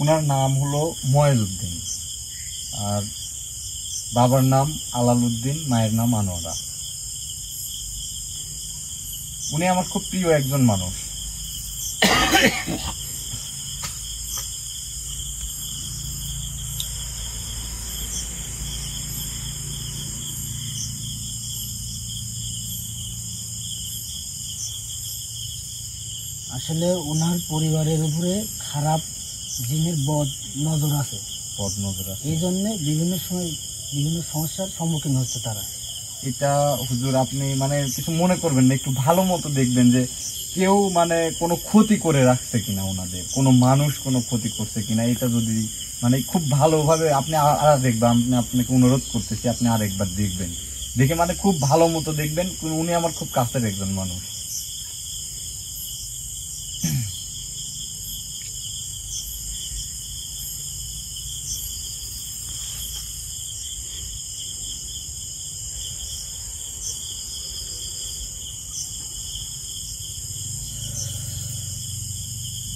ওনার নাম হলো ময়েজউদ্দিন, আর বাবার নাম আলালউদ্দিন, মায়ের নাম আনোয়ারা। উনি আমার খুব প্রিয় একজন মানুষ। আসলে ওনার পরিবারের উপরে খারাপ জিনের বদ নজর আছে, পদ্মজরা এই জন্য বিভিন্ন সময় বিভিন্ন সমস্যার সম্মুখীন হচ্ছে তারা। এটা হুজুর আপনি মানে কিছু মনে করবেন না, একটু ভালো মতো দেখবেন যে কেউ মানে কোনো ক্ষতি করে রাখছে কিনা, ওনাদের কোনো মানুষ কোনো ক্ষতি করছে কিনা। এটা যদি মানে খুব ভালোভাবে আপনি আর দেখবেন, আপনাকে অনুরোধ করতেছি আপনি আরেকবার দেখবেন, দেখে মানে খুব ভালো মতো দেখবেন। উনি আমার খুব কাছের একজন মানুষ।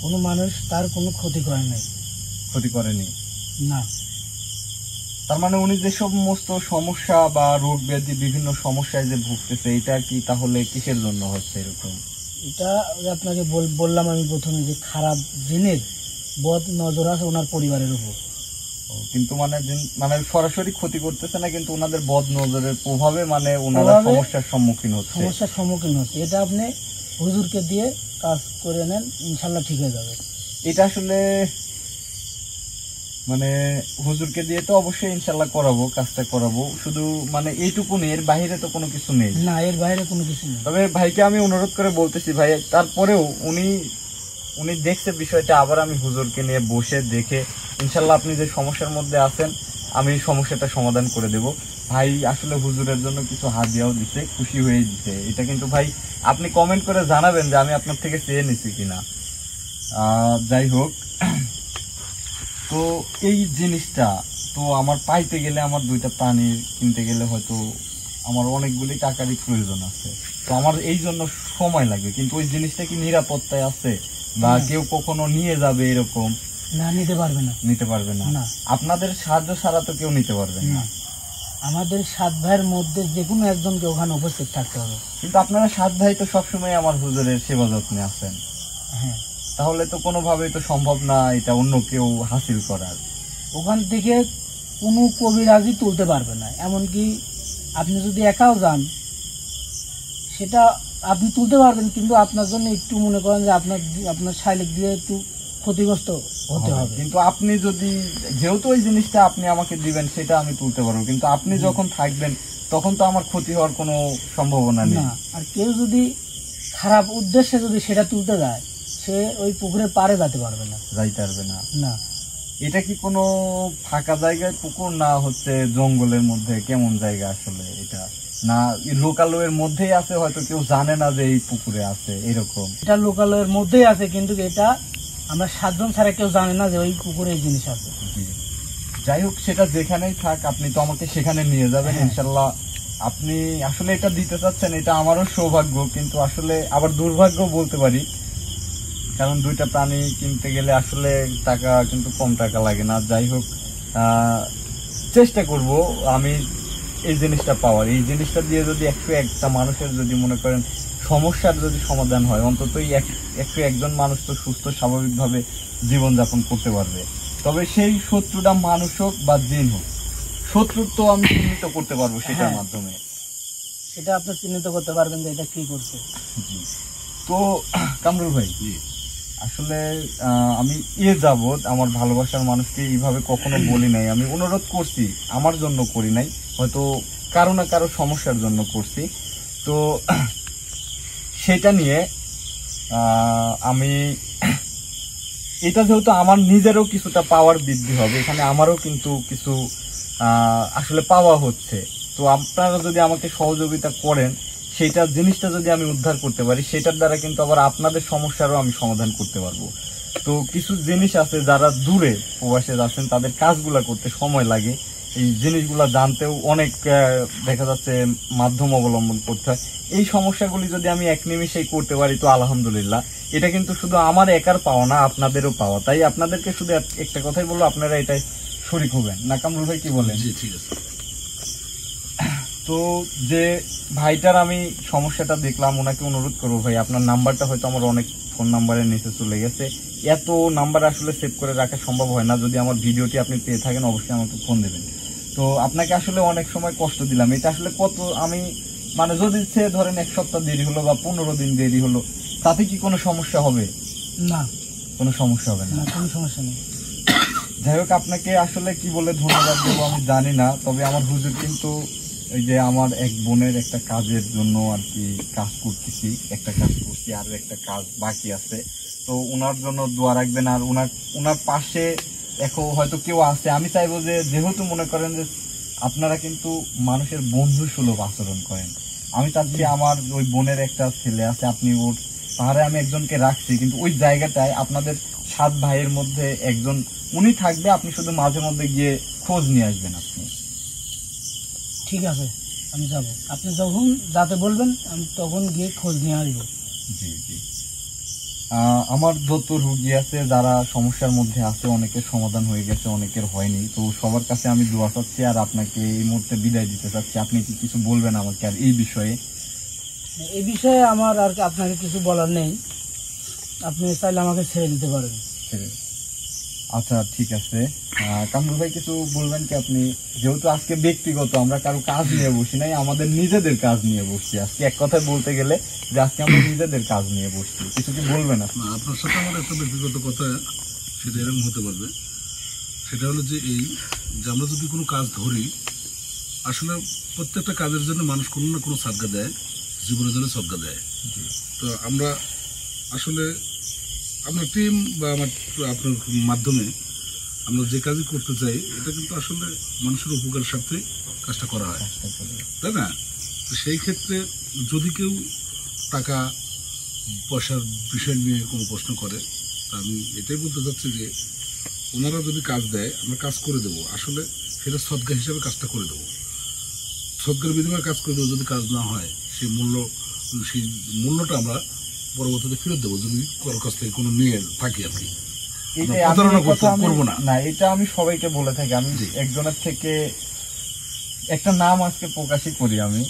কোনো মানুষ তার কোনো ক্ষতি করে নাই, ক্ষতি করেনি না। তার মানে উনি যে সমস্ত সমস্যা বা রোগ ব্যাধি বিভিন্ন সমস্যায় যে ভুগতেছে, এটা কি তাহলে কিসের জন্য হচ্ছে এরকম? এটা আপনাকে বললাম আমি প্রথমে যে খারাপ জিনের বদ নজর আছে ওনার পরিবারের উপর। কিন্তু মানে সরাসরি ক্ষতি করতেছে না, কিন্তু ওনাদের বদ নজরের প্রভাবে মানে ওনারা সমস্যার সম্মুখীন হচ্ছে। এটা আপনি হুজুরকে দিয়ে কাজ করে নেন, ইনশাল্লাহ ঠিক হয়ে যাবে। এটা আসলে মানে হুজুরকে দিয়ে তো অবশ্যই ইনশাল্লাহ করাবো, কাজটা করাবো, শুধু মানে এইটুকুনি, এর বাইরে তো কোনো কিছু নেই। না, এর বাইরে কোনো কিছু নেই। তবে ভাইকে আমি অনুরোধ করে বলতেছি, ভাই তারপরেও উনি দেখছে বিষয়টা, আবার আমি হুজুরকে নিয়ে বসে দেখে ইনশাল্লাহ আপনি যে সমস্যার মধ্যে আছেন আমি সমস্যাটা সমাধান করে দেব। ভাই আসলে হুজুরের জন্য কিছু হাদিয়াও দিতে, খুশি হয়ে দিতে। এটা কিন্তু ভাই আপনি কমেন্ট করে জানাবেন যে আমি আপনার থেকে চেয়ে নিছি কিনা। যাই হোক, তো এই জিনিসটা তো আমার পাইতে গেলে, আমার দুইটা প্রাণী কিনতে গেলে হয়তো আমার অনেকগুলি টাকারই প্রয়োজন আছে, তো আমার এই জন্য সময় লাগবে। কিন্তু ওই জিনিসটা কি নিরাপত্তায় আছে বা কেউ কখনো নিয়ে যাবে এরকম? না, নিতে পারবে না। নিতে পারবে না। আপনাদের সাহায্য ছাড়া তো কেউ নিতে পারবে না। আমাদের 7 ভাইয়ের মধ্যে যে কোনো একজনকে ওখানে উপস্থিত থাকতে হবে। কিন্তু আপনারা 7 ভাই তো সবসময় আমার হুজুরের সেবা যত্নে আছেন। হ্যাঁ, তাহলে তো কোনোভাবেই তো সম্ভব না এটা অন্য কেউ হাসিল করার। ওখান থেকে কোনো কবিরাজি তুলতে পারবে না। এমনকি আপনি যদি একাও যান সেটা আপনি তুলতে পারবেন, কিন্তু আপনার জন্য একটু মনে করেন যে আপনার শারীরিক দিয়ে একটু ক্ষতিগ্রস্ত হতে হবে। কিন্তু আপনি যদি, যেহেতু ওই জিনিসটা আপনি আমাকে দিবেন সেটা আমি তুলতে পারবো, কিন্তু আপনি যখন থাকবেন তখন তো আমার ক্ষতি হওয়ার কোনো সম্ভাবনা নেই। আর কেউ যদি খারাপ উদ্দেশ্যে যদি সেটা তুলতে যায়, সে ওই পুকুরের পাড়ে যেতে পারবে না, যাইতে পারবে না। না। এটা কি কোনো ফাঁকা জায়গায় পুকুর, না হচ্ছে জঙ্গলের মধ্যে? কেমন জায়গা আসলে এটা? না লোকালয়ের মধ্যেই আছে, হয়তো কেউ জানে না যে এই পুকুরে আছে এরকম? এটা লোকালয়ের মধ্যেই আছে, কিন্তু এটা আমরা 7 জন ছাড়া কেউ জানে না যে ওই পুকুরে এই জিনিস আছে। যাই হোক, সেটা যেখানেই থাক আপনি তো আমাকে সেখানে নিয়ে যাবেন ইনশাল্লাহ। আপনি আসলে এটা দিতে চাচ্ছেন, এটা আমারও সৌভাগ্য, কিন্তু আসলে আবার দুর্ভাগ্য বলতে পারি, কারণ দুইটা প্রাণী কিনতে গেলে আসলে টাকা কিন্তু কম টাকা লাগে না। যাই হোক, চেষ্টা করব আমি এই জিনিসটা পাওয়ার। এই জিনিসটা দিয়ে যদি 101টা মানুষের যদি মনে করেন সমস্যার যদি সমাধান হয়, অন্তত 101জন মানুষ তো সুস্থ স্বাভাবিকভাবে জীবনযাপন করতে পারবে। তবে সেই শত্রুটা মানুষ হোক বা জিন হোক, শত্রু তো আমি চিহ্নিত করতে পারবো সেটার মাধ্যমে। সেটা আপনি চিহ্নিত করতে পারবেন যে এটা কি করছে। তো কামরুল ভাই, আসলে আমি যাবৎ আমার ভালোবাসার মানুষকে এইভাবে কখনো বলি নাই। আমি অনুরোধ করছি, আমার জন্য করি নাই, হয়তো কারো না কারো সমস্যার জন্য করছি। তো সেটা নিয়ে আমি এটা যেহেতু আমার নিজেরও কিছুটা পাওয়ার বৃদ্ধি হবে, এখানে আমারও কিন্তু কিছু আসলে পাওয়া হচ্ছে। তো আপনারা যদি আমাকে সহযোগিতা করেন, সেটা জিনিসটা যদি আমি উদ্ধার করতে পারি, সেটার দ্বারা কিন্তু আবার আপনাদের সমস্যারও আমি সমাধান করতে পারবো। তো কিছু জিনিস আছে, যারা দূরে প্রবাসে আছেন তাদের কাজগুলা করতে সময় লাগে, এই জিনিসগুলা জানতেও অনেক দেখা যাচ্ছে মাধ্যম অবলম্বন করতে হয়। এই সমস্যাগুলি যদি আমি এক নিমিষেই করতে পারি তো আলহামদুলিল্লাহ। এটা কিন্তু শুধু আমার একার পাওয়া না, আপনাদেরও পাওয়া। তাই আপনাদেরকে শুধু একটা কথাই বলবো, আপনারা এটাই শরীক হবেন না। কামরুল ভাই কি বলেন? জি ঠিক আছে। তো যে ভাইটার আমি সমস্যাটা দেখলাম, ওনাকে অনুরোধ করবো ভাই, আপনার নাম্বারটা হয়তো আমার অনেক ফোন নাম্বারের নিচে চলে গেছে, এত নাম্বার আসলে সেভ করে রাখা সম্ভব হয় না। যদি আমার ভিডিওটি আপনি পেয়ে থাকেন অবশ্যই আমাকে ফোন দেবেন। তো আপনাকে আসলে অনেক সময় কষ্ট দিলাম, এটা আসলে কত আমি মানে যদি সে ধরেন 1 সপ্তাহ দেরি হলো বা 15 দিন দেরি হলো, তাতে কি কোনো সমস্যা হবে? না, কোনো সমস্যা হবে না। না, কোনো সমস্যা নেই। যাই হোক, আপনাকে আসলে কি বলে ধন্যবাদ দেবো আমি জানি না, তবে আমার হুজুর কিন্তু এই যে আমার এক বোনের একটা কাজের জন্য আর কি কাজ করতেছি, একটা কাজ করছি আর একটা কাজ বাকি আছে, তো ওনার জন্য দোয়া রাখবেন। আর ওনার পাশে এখন হয়তো কেউ আছে, আমি চাইবো যে যেহেতু মনে করেন যে আপনারা কিন্তু মানুষের বন্ধু সুলভ আচরণ করেন, আমি চাচ্ছি আমার ওই বোনের একটা ছেলে আছে, আপনি ওর পাহাড়ে আমি একজনকে রাখছি, কিন্তু ওই জায়গাটায় আপনাদের 7 ভাইয়ের মধ্যে একজন উনি থাকবে, আপনি শুধু মাঝে মধ্যে গিয়ে খোঁজ নিয়ে আসবেন আপনি। ঠিক আছে, আমি যাব। আপনি যখন যাতে বলবেন আমি তখন গিয়ে খোঁজ নিয়ে আসবো। জি জি। আমার যত রুগী আছে যারা সমস্যার মধ্যে আছে, অনেকের সমাধান হয়ে গেছে, অনেকের হয়নি, তো সবার কাছে আমি দোয়া চাচ্ছি আর আপনাকে এই মুহূর্তে বিদায় দিতে চাচ্ছি। আপনি কি কিছু বলবেন আমাকে আর এই বিষয়ে? এই বিষয়ে আমার আর আপনাকে কিছু বলার নেই, আপনি চাইলে আমাকে ছেড়ে দিতে পারেন। আচ্ছা ঠিক আছে। কামরুল ভাই কিছু বলবেন কি আপনি? যেহেতু আজকে ব্যক্তিগত, আমরা কারো কাজ নিয়ে বসি নাই, আমাদের নিজেদের কাজ নিয়ে বসছি আজকে। এক কথায় বলতে গেলে যে আজকে আমরা নিজেদের কাজ নিয়ে বসছি, কিছু কি বলবেন আপনি? না, আপনার সাথে আমার একটা ব্যক্তিগত কথা, সেটা এরকম হতে পারবে। সেটা হলো যে এই যে আমরা যদি কোনো কাজ ধরি, আসলে প্রত্যেকটা কাজের জন্য মানুষ কোনো না কোনো সাদগা দেয়, জীবনের জন্য সদগা দেয়। তো আমরা আসলে আমরা টিম বা আপনার মাধ্যমে আমরা যে কাজই করতে চাই, এটা কিন্তু আসলে মানুষের উপকারের সাথে কাজটা করা হয়, তাই না? তো সেই ক্ষেত্রে যদি কেউ টাকা পয়সার বিষয় নিয়ে কোনো প্রশ্ন করে, তা আমি এটাই বলতে চাচ্ছি যে ওনারা যদি কাজ দেয় আমরা কাজ করে দেবো, আসলে সেটা সদগা হিসাবে কাজটা করে দেবো, সদগার বিনিময়ে কাজ করে দেবো। যদি কাজ না হয় সেই মূল্যটা আমরা পরবর্তীতে ফেরত দেবো, যদি কারোর কাছ থেকে কোনো নিয়ে থাকি আর কি। না, এটা আমি সবাইকে বলে থাকি। আমি একজনের থেকে একটা নাম আজকে প্রকাশই করি, আমি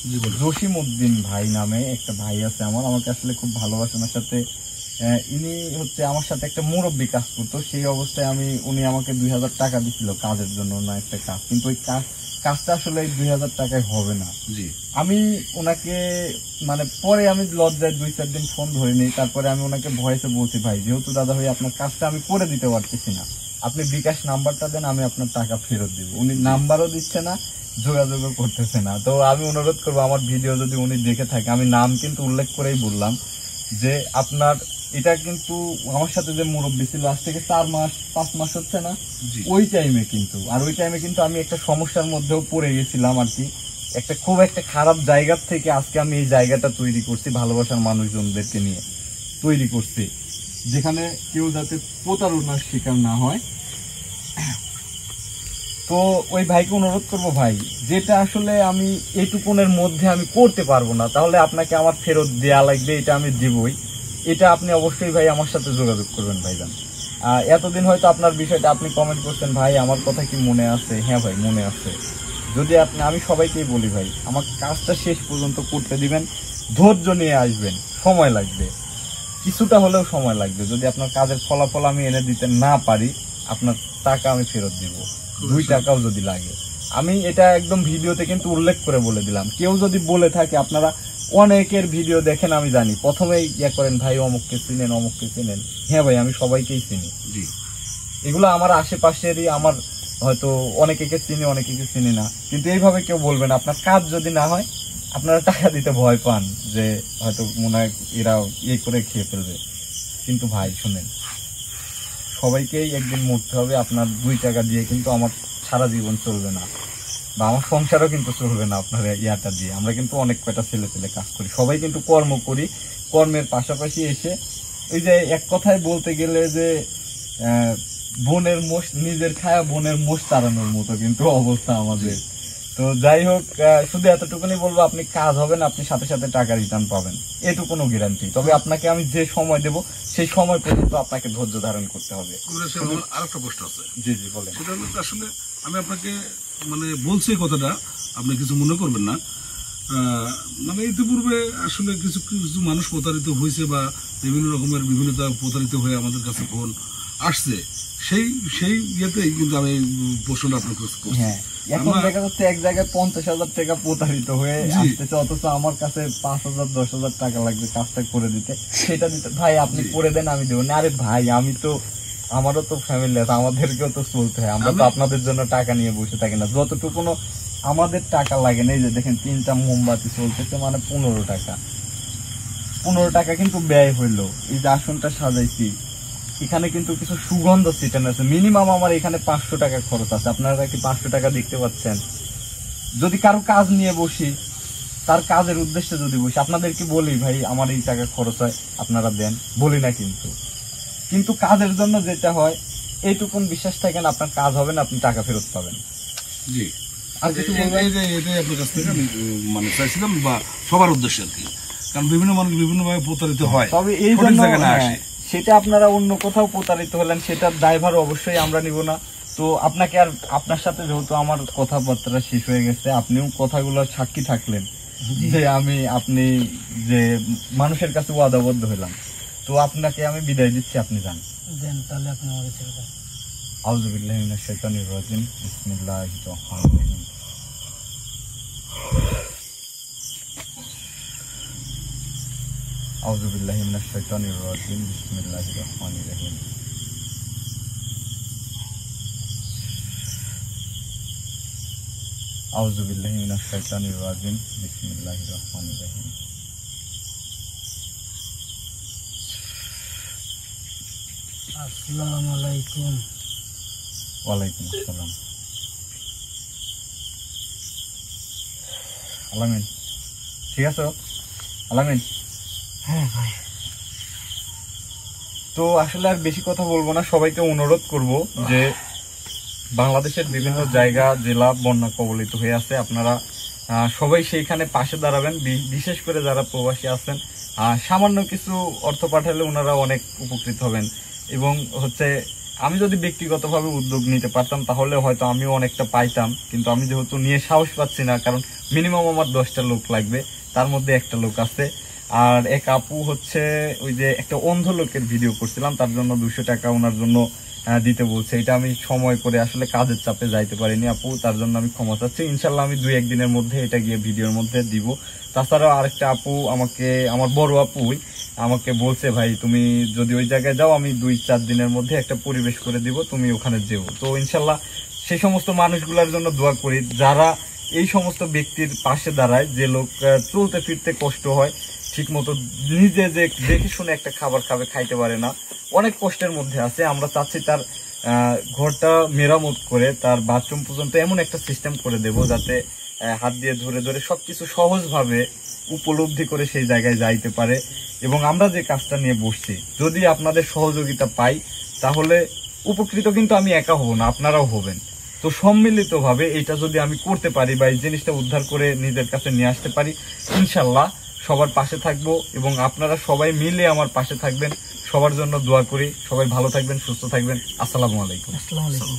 জসিম উদ্দিন ভাই নামে একটা ভাই আছে আমার, আমাকে আসলে খুব ভালোবাসে। ওনার সাথে ইনি হচ্ছে আমার সাথে একটা মুরব্বী কাজ করতো, সেই অবস্থায় উনি আমাকে 2000 টাকা দিছিল কাজের জন্য, না একটা কাজ, কিন্তু ওই কাজটা আসলে 2000 টাকায় হবে না। আমি ওনাকে মানে পরে আমি লজ্জায় 2-4 দিন ফোন ধরিনি, তারপরে আমি ওনাকে ভয়েসে বলছি, ভাই যেহেতু দাদা ভাই আপনার কাজটা আমি করে দিতে পারতেছি না, আপনি বিকাশ নাম্বারটা দেন, আমি আপনার টাকা ফেরত দিব। উনি নাম্বারও দিচ্ছে না, যোগাযোগও করতেছে না। তো আমি অনুরোধ করবো, আমার ভিডিও যদি উনি দেখে থাকে, আমি নাম কিন্তু উল্লেখ করেই বললাম যে আপনার এটা কিন্তু আমার সাথে যে মুরব্বী ছিল আজ থেকে 4-5 মাস হচ্ছে না, ওই টাইমে কিন্তু আমি একটা সমস্যার মধ্যেও পড়ে গেছিলাম আর কি, খুব একটা খারাপ জায়গার থেকে আজকে আমি এই জায়গাটা তৈরি করছি, ভালোবাসার মানুষজনদেরকে নিয়ে তৈরি করছি, যেখানে কেউ যাতে প্রতারণার শিকার না হয়। তো ওই ভাইকে অনুরোধ করবো, ভাই যেটা আসলে আমি এইটুকুনের মধ্যে আমি করতে পারবো না, তাহলে আপনাকে আমার ফেরত দেয়া লাগবে, এটা আমি দিবই, এটা আপনি অবশ্যই ভাই আমার সাথে যোগাযোগ করবেন ভাইজান। এতদিন হয়তো আপনার বিষয়টা আপনি কমেন্ট করছেন, ভাই আমার কথা কি মনে আছে? হ্যাঁ ভাই মনে আছে। যদি আমি সবাইকেই বলি, ভাই আমার কাজটা শেষ পর্যন্ত করতে দিবেন, ধৈর্য নিয়ে আসবেন, সময় লাগবে, কিছুটা হলেও সময় লাগবে। যদি আপনার কাজের ফলাফল আমি এনে দিতে না পারি, আপনার টাকা আমি ফেরত দিব, 2 টাকাও যদি লাগে। আমি এটা একদম ভিডিওতে কিন্তু উল্লেখ করে বলে দিলাম। কেউ যদি বলে থাকে, আপনারা অনেকের ভিডিও দেখেন আমি জানি, প্রথমেই করেন ভাই অমুককে চিনেন, অমুককে চিনেন। হ্যাঁ ভাই আমি সবাইকেই চিনি, এগুলো আমার আশেপাশেরই, আমার হয়তো অনেকে চিনি অনেকে চিনি না, কিন্তু এইভাবে কেউ বলবেন। আপনার কাজ যদি না হয় আপনারা টাকা দিতে ভয় পান, যে হয়তো মনে হয় এরা করে খেয়ে ফেলবে, কিন্তু ভাই শুনেন, সবাইকেই একদিন মরতে হবে। আপনার 2 টাকা দিয়ে কিন্তু আমার সারা জীবন চলবে না, বা আমার সংসারও কিন্তু চলবে না আপনার ইয়াটা দিয়ে। আমরা কিন্তু অনেক কয়টা ছেলে কাজ করি, সবাই কিন্তু কর্ম করি, কর্মের পাশাপাশি এসে ওই যে এক কথায় বলতে গেলে যে বোনের মোষ নিজের খায়া বোনের মোষ তাড়ানোর মতো কিন্তু অবস্থা আমাদের। তো যাই হোক, শুধু এতটুকুনি বলবো, আপনি কাজ হবেন, আপনি সাথে সাথে টাকা রিটার্ন পাবেন, এটুকুনো গ্যারান্টি। তবে আপনাকে আমি যে সময় দেব সেই সময় পর্যন্ত আপনাকে ধৈর্য ধারণ করতে হবে। আরেকটা প্রশ্ন আছে। জি জি বলেন। সেটা হলো আসলে আমি আপনাকে মানে বলছি এই কথাটা, আপনি কিছু মনে করবেন না। মানে ইতিপূর্বে আসলে কিছু কিছু মানুষ প্রতারিত হয়েছে বা বিভিন্ন রকমের বিভিন্নতা প্রতারিত হয়ে আমাদের কাছে ফোন আসছে, সেই ইয়েতেই কিন্তু আমি প্রশ্নটা আপনাকে করছি। হ্যাঁ, এখন দেখা যাচ্ছে এক জায়গায় 50,000 টাকা প্রতারিত হয়ে আসতেছে, অথচ আমার কাছে 5,000 10,000 টাকা লাগবে কাজটা করে দিতে, সেটা দিতে ভাই আপনি করে দেন আমি দেবো না। আরে ভাই আমি তো, আমারও তো ফ্যামিলি আছে, আমাদেরকেও তো চলতে হয়, আমরা তো আপনাদের জন্য টাকা নিয়ে বসে থাকি না। যতটুকুনো আমাদের টাকা লাগে না, এই যে দেখেন 3টা মোমবাতি চলতেছে, মানে 15 টাকা, 15 টাকা কিন্তু ব্যয় হইলো। এই যে আসনটা সাজাইছি, এখানে কিন্তু কিছু সুগন্ধ ছিটানো আছে, মিনিমাম আমার এখানে 500 টাকা খরচ আছে। আপনারা কি 500 টাকা দেখতে পাচ্ছেন? যদি কারো কাজ নিয়ে বসি, তার কাজের উদ্দেশ্যে যদি বসি, আপনাদেরকে বলি ভাই আমার এই টাকা খরচ হয় আপনারা দেন, বলি না, কিন্তু কাজের জন্য যেটা হয় এইটুকুন বিশ্বাস থাকেন, আপনার কাজ হবে না, আপনি টাকা ফেরত পাবেন। জি, আর কিছু বলবেন? এটাই আপনার কাছ থেকে আমি মানে চাইছিলাম, বা সবার উদ্দেশ্যে আর কি, কারণ বিভিন্ন মানুষ বিভিন্ন ভাবে প্রতারিত হয়, তবে এই জন্য সেটা আপনারা অন্য কোথাও প্রতারিত হলেন, সেটার দায়ভার অবশ্যই আমরা নিব না। তো আপনাকে আর, আপনার সাথে যেহেতু আমার কথাবার্তা শেষ হয়ে গেছে, আপনিও কথাগুলো সাক্ষী থাকলেন যে আপনি যে মানুষের কাছে ওয়াদাবদ্ধ হলাম, তো আপনাকে আমি বিদায় দিচ্ছি, আপনি যান। তাহলে আপনি আমাকে ছেড়ে দেন। আউযু বিল্লাহি মিনাশ শাইতানির রাজিম, বিসমিল্লাহির রহমানির রহিম। আউযু বিল্লাহি মিনাশ শাইতানির রাজিম, বিসমিল্লাহির রহমানির রহিম। আউযু বিল্লাহি মিনাশ শাইতানির রাজিম, বিসমিল্লাহির রহমানির রহিম। আসসালামু আলাইকুম। ওয়ালাইকুম আসসালাম। আলামিন ঠিক আছে? আলামিন, হ্যাঁ ভাই। তো আসলে আর বেশি কথা বলবো না, সবাইকে অনুরোধ করব যে বাংলাদেশের বিভিন্ন জায়গা জেলা বন্যা কবলিত হয়ে আছে, আপনারা সবাই সেইখানে পাশে দাঁড়াবেন। বিশেষ করে যারা প্রবাসী আছেন, সামান্য কিছু অর্থ পাঠালে ওনারা অনেক উপকৃত হবেন। এবং আমি যদি ব্যক্তিগতভাবে উদ্যোগ নিতে পারতাম তাহলে হয়তো আমিও অনেকটা পাইতাম, কিন্তু আমি যেহেতু নিয়ে সাহস পাচ্ছি না, কারণ মিনিমাম আমার 10টা লোক লাগবে, তার মধ্যে একটা লোক আছে। আর এক আপু ওই যে একটা অন্ধ লোকের ভিডিও করছিলাম, তার জন্য 200 টাকা ওনার জন্য দিতে বলছে। এটা আমি সময় করে আসলে কাজের চাপে যাইতে পারিনি আপু, তার জন্য আমি ক্ষমা চাচ্ছি। ইনশাল্লাহ আমি 2-1 দিনের মধ্যে এটা গিয়ে ভিডিওর মধ্যে দিব। তাছাড়াও আরেকটা আপু আমার বড় আপুই আমাকে বলছে, ভাই তুমি যদি ওই জায়গায় যাও আমি 2-4 দিনের মধ্যে একটা পরিবেশ করে দিব, তুমি ওখানে যেও। তো ইনশাল্লাহ সেই সমস্ত মানুষগুলোর জন্য দোয়া করি যারা এই সমস্ত ব্যক্তির পাশে দাঁড়ায়, যে লোক চলতে ফিরতে কষ্ট হয়, ঠিক মতো নিজে যে দেখে শুনে একটা খাবার খাইতে পারে না, অনেক কষ্টের মধ্যে আছে। আমরা চাচ্ছি তার ঘরটা মেরামত করে তার বাথরুম পর্যন্ত এমন একটা সিস্টেম করে দেব যাতে হাত দিয়ে ধরে ধরে সবকিছু সহজভাবে উপলব্ধি করে সেই জায়গায় যাইতে পারে। এবং আমরা যে কাজটা নিয়ে বসছি, যদি আপনাদের সহযোগিতা পাই তাহলে উপকৃত কিন্তু আমি একা হব না, আপনারাও হবেন। তো সম্মিলিতভাবে এটা যদি আমি করতে পারি বা এই জিনিসটা উদ্ধার করে নিজের কাছে নিয়ে আসতে পারি, ইনশাল্লাহ সবার পাশে থাকবো এবং আপনারা সবাই মিলে আমার পাশে থাকবেন। সবার জন্য দোয়া করি, সবাই ভালো থাকবেন, সুস্থ থাকবেন। আসসালামু আলাইকুম। আসসালামু আলাইকুম।